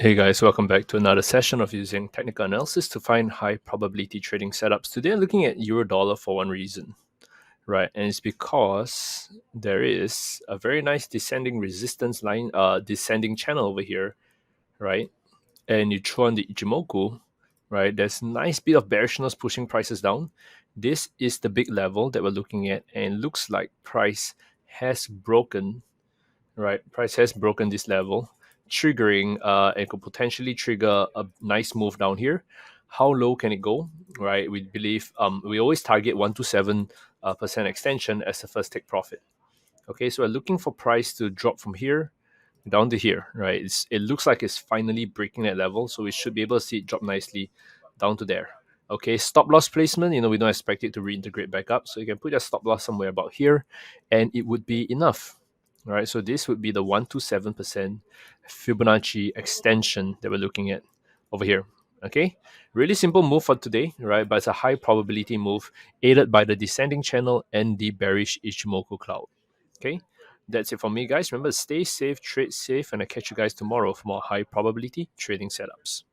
Hey guys, welcome back to another session of using technical analysis to find high probability trading setups. Today I'm looking at euro dollar for one reason, right? And it's because there is a very nice descending resistance line, descending channel over here, right? And you throw on the Ichimoku, right? There's a nice bit of bearishness pushing prices down. This is the big level that we're looking at, and looks like price has broken, right? Price has broken this level, triggering it could potentially trigger a nice move down here. How low can it go, right? We believe we always target 1 to 7% extension as the first take profit. Okay, so we're looking for price to drop from here down to here, right? It looks like it's finally breaking that level, so we should be able to see it drop nicely down to there. Okay, stop loss placement, we don't expect it to reintegrate back up, so you can put your stop loss somewhere about here, and it would be enough. All right, so this would be the 1 to 7% Fibonacci extension that we're looking at over here. Okay, really simple move for today, right? But it's a high probability move aided by the descending channel and the bearish Ichimoku cloud. Okay, that's it for me, guys. Remember, stay safe, trade safe, and I'll catch you guys tomorrow for more high probability trading setups.